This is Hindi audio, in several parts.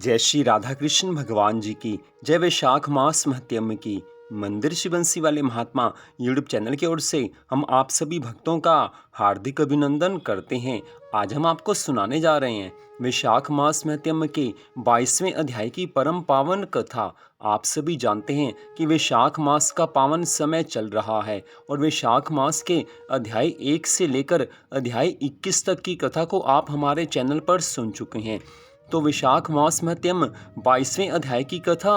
जय श्री राधा कृष्ण भगवान जी की जय। वैशाख मास महत्म की मंदिर शिवंशी वाले महात्मा यूट्यूब चैनल की ओर से हम आप सभी भक्तों का हार्दिक अभिनंदन करते हैं। आज हम आपको सुनाने जा रहे हैं वैशाख मास महत्म के 22वें अध्याय की परम पावन कथा। आप सभी जानते हैं कि वैशाख मास का पावन समय चल रहा है और वैशाख मास के अध्याय 1 से लेकर अध्याय 21 तक की कथा को आप हमारे चैनल पर सुन चुके हैं। तो वैशाख मास महत्म 22वें अध्याय की कथा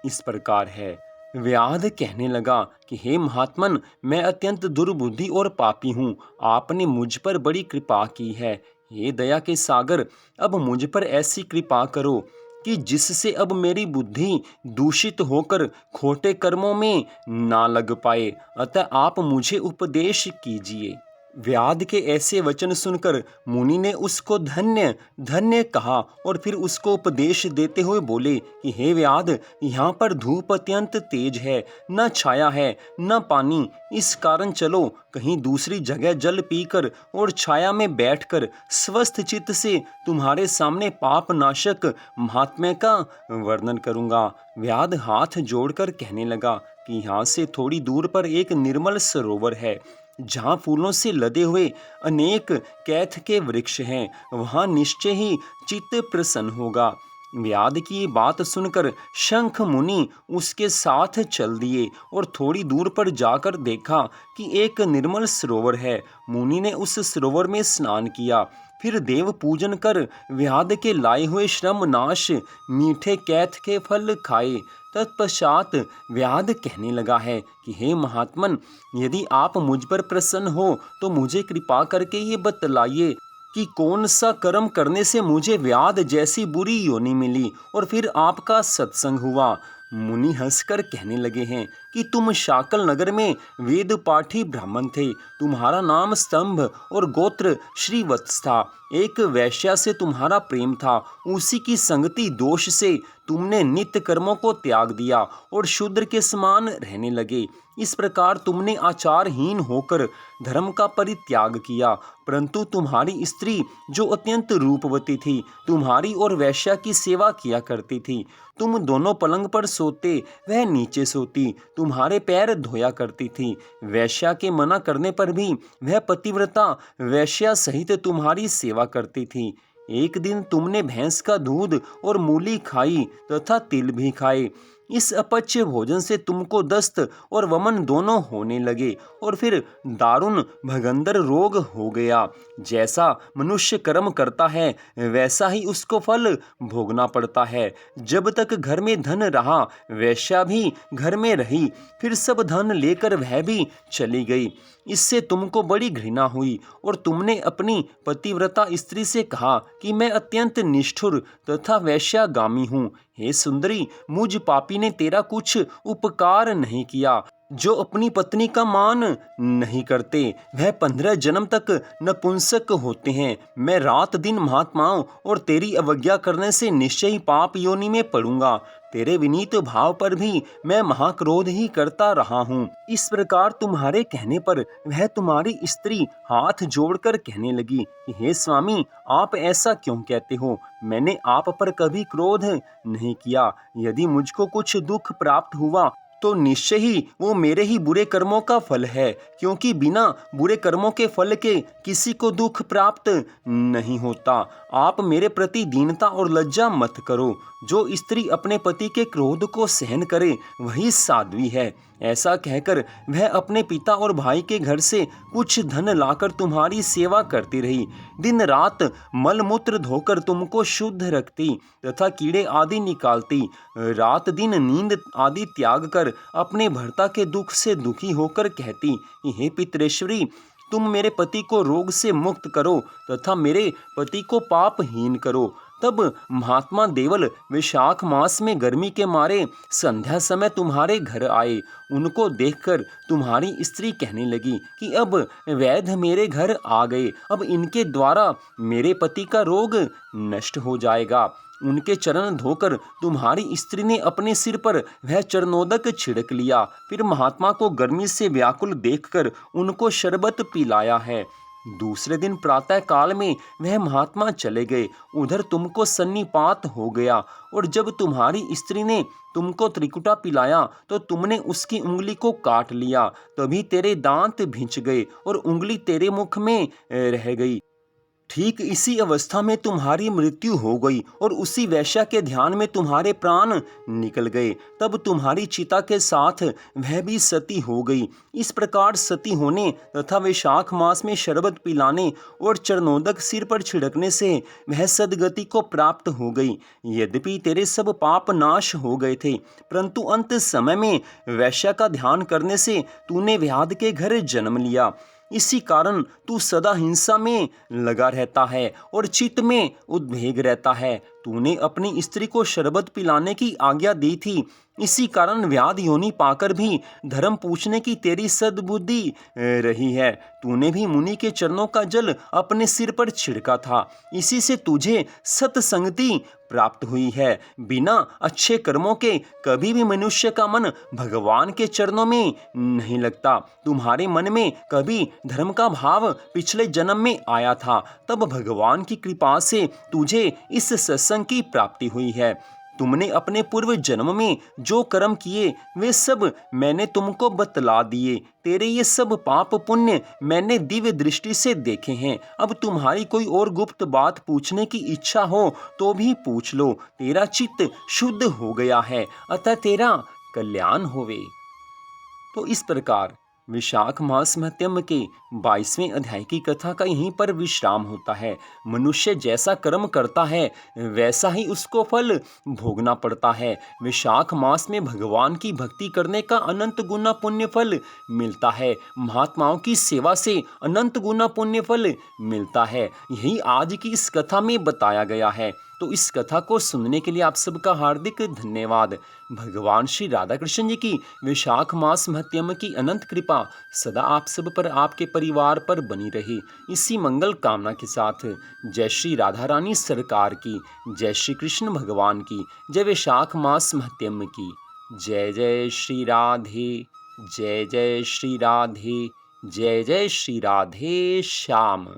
इस प्रकार है। व्याध कहने लगा कि हे महात्मन, मैं अत्यंत दुर्बुद्धि और पापी हूँ। आपने मुझ पर बड़ी कृपा की है। हे दया के सागर, अब मुझ पर ऐसी कृपा करो कि जिससे अब मेरी बुद्धि दूषित होकर खोटे कर्मों में ना लग पाए। अतः आप मुझे उपदेश कीजिए। व्याध के ऐसे वचन सुनकर मुनि ने उसको धन्य धन्य कहा और फिर उसको उपदेश देते हुए बोले कि हे व्याध, यहाँ पर धूप अत्यंत तेज है, न छाया है न पानी। इस कारण चलो कहीं दूसरी जगह जल पीकर और छाया में बैठकर स्वस्थ चित्त से तुम्हारे सामने पाप नाशक महात्म्य का वर्णन करूँगा। व्याध हाथ जोड़कर कहने लगा कि यहाँ से थोड़ी दूर पर एक निर्मल सरोवर है जहाँ फूलों से लदे हुए अनेक कैथ के वृक्ष हैं। वहाँ निश्चय ही चित्त प्रसन्न होगा। व्याध की बात सुनकर शंख मुनि उसके साथ चल दिए और थोड़ी दूर पर जाकर देखा कि एक निर्मल सरोवर है। मुनि ने उस सरोवर में स्नान किया, फिर देव पूजन कर व्याध के लाए हुए श्रम नाश मीठे कैथ के फल खाए। तत्पश्चात व्याध कहने लगा है कि हे महात्मन, यदि आप मुझ पर प्रसन्न हो तो मुझे कृपा करके ये बतलाइए कि कौन सा कर्म करने से मुझे व्याध जैसी बुरी योनि मिली और फिर आपका सत्संग हुआ। मुनि हंसकर कहने लगे हैं कि तुम शाकल नगर में वेद पाठी ब्राह्मण थे। तुम्हारा नाम स्तंभ और गोत्र श्रीवत्स था। एक वैश्या से तुम्हारा प्रेम था। उसी की संगति दोष से तुमने नित्य कर्मों को त्याग दिया और शूद्र के समान रहने लगे। इस प्रकार तुमने आचारहीन होकर धर्म का परित्याग किया। परंतु तुम्हारी स्त्री जो अत्यंत रूपवती थी, तुम्हारी और वैश्या की सेवा किया करती थी। तुम दोनों पलंग पर सोते, वह नीचे सोती, तुम्हारे पैर धोया करती थी। वैश्या के मना करने पर भी वह पतिव्रता वैश्या सहित तुम्हारी सेवा करती थी। एक दिन तुमने भैंस का दूध और मूली खाई तथा तिल भी खाए। इस अपच्य भोजन से तुमको दस्त और वमन दोनों होने लगे और फिर दारुण भगंदर रोग हो गया। जैसा मनुष्य कर्म करता है वैसा ही उसको फल भोगना पड़ता है। जब तक घर में धन रहा वैश्या भी घर में रही, फिर सब धन लेकर वह भी चली गई। इससे तुमको बड़ी घृणा हुई और तुमने अपनी पतिव्रता स्त्री से कहा कि मैं अत्यंत निष्ठुर तथा वैश्यागामी हूँ। हे सुंदरी, मुझ पापी ने तेरा कुछ उपकार नहीं किया। जो अपनी पत्नी का मान नहीं करते वह 15 जन्म तक नपुंसक होते हैं। मैं रात दिन महात्माओं और तेरी अवज्ञा करने से निश्चय ही पाप योनि में पड़ूंगा। तेरे विनीत भाव पर भी मैं महाक्रोध ही करता रहा हूँ। इस प्रकार तुम्हारे कहने पर वह तुम्हारी स्त्री हाथ जोड़कर कहने लगी कि हे स्वामी, आप ऐसा क्यों कहते हो? मैंने आप पर कभी क्रोध नहीं किया। यदि मुझको कुछ दुख प्राप्त हुआ तो निश्चय ही वो मेरे ही बुरे कर्मों का फल है, क्योंकि बिना बुरे कर्मों के फल के किसी को दुख प्राप्त नहीं होता। आप मेरे प्रति दीनता और लज्जा मत करो। जो स्त्री अपने पति के क्रोध को सहन करे वही साध्वी है। ऐसा कहकर वह अपने पिता और भाई के घर से कुछ धन लाकर तुम्हारी सेवा करती रही। दिन रात मलमूत्र धोकर तुमको शुद्ध रखती तथा कीड़े आदि निकालती। रात दिन नींद आदि त्याग कर अपने भर्ता के दुख से दुखी होकर कहती कि हे पितरेश्वरी, तुम मेरे पति को रोग से मुक्त करो तथा मेरे पति को पापहीन करो। तब महात्मा देवल वैशाख मास में गर्मी के मारे संध्या समय तुम्हारे घर आए। उनको देखकर तुम्हारी स्त्री कहने लगी कि अब वैद्य मेरे घर आ गए, अब इनके द्वारा मेरे पति का रोग नष्ट हो जाएगा। उनके चरण धोकर तुम्हारी स्त्री ने अपने सिर पर वह चरणोदक छिड़क लिया। फिर महात्मा को गर्मी से व्याकुल देखकर उनको शरबत पिलाया है। दूसरे दिन प्रातः काल में वह महात्मा चले गए। उधर तुमको सन्निपात हो गया, और जब तुम्हारी स्त्री ने तुमको त्रिकुटा पिलाया तो तुमने उसकी उंगली को काट लिया। तभी तेरे दांत भिंच गए और उंगली तेरे मुख में रह गई। ठीक इसी अवस्था में तुम्हारी मृत्यु हो गई और उसी वेश्या के ध्यान में तुम्हारे प्राण निकल गए। तब तुम्हारी चिता के साथ वह भी सती हो गई। इस प्रकार सती होने तथा वैशाख मास में शरबत पिलाने और चरणोदक सिर पर छिड़कने से वह सदगति को प्राप्त हो गई। यद्यपि तेरे सब पाप नाश हो गए थे, परंतु अंत समय में वैश्या का ध्यान करने से तूने व्याध के घर जन्म लिया। इसी कारण तू सदा हिंसा में लगा रहता है और चित्त में उद्वेग रहता है। तूने अपनी स्त्री को शरबत पिलाने की आज्ञा दी थी, इसी कारण व्याध योनि पाकर भी धर्म पूछने की तेरी सद्बुद्धि रही है। तूने भी मुनि के चरणों का जल अपने सिर पर छिड़का था, इसी से तुझे सत्संगति प्राप्त हुई है। बिना अच्छे कर्मों के कभी भी मनुष्य का मन भगवान के चरणों में नहीं लगता। तुम्हारे मन में कभी धर्म का भाव पिछले जन्म में आया था, तब भगवान की कृपा से तुझे इस सत्संग की प्राप्ति हुई है। तुमने अपने पूर्व जन्म में जो कर्म किए वे सब मैंने तुमको बतला दिए। तेरे ये सब पाप पुण्य मैंने दिव्य दृष्टि से देखे हैं। अब तुम्हारी कोई और गुप्त बात पूछने की इच्छा हो तो भी पूछ लो। तेरा चित्त शुद्ध हो गया है, अतः तेरा कल्याण होवे। तो इस प्रकार विशाख मास महत्यम के 22वें अध्याय की कथा का यहीं पर विश्राम होता है। मनुष्य जैसा कर्म करता है वैसा ही उसको फल भोगना पड़ता है। विशाख मास में भगवान की भक्ति करने का अनंत गुना पुण्य फल मिलता है। महात्माओं की सेवा से अनंत गुना पुण्य फल मिलता है। यही आज की इस कथा में बताया गया है। तो इस कथा को सुनने के लिए आप सबका हार्दिक धन्यवाद। भगवान श्री राधा कृष्ण जी की विशाख मास महत्यम की अनंत कृपा सदा आप सब पर, आपके परिवार पर बनी रही, इसी मंगल कामना के साथ जय श्री राधा रानी सरकार की, जय श्री कृष्ण भगवान की, जय विशाख मास महत्यम की। जय जय श्री राधे, जय जय श्री राधे, जय जय श्री राधे श्याम।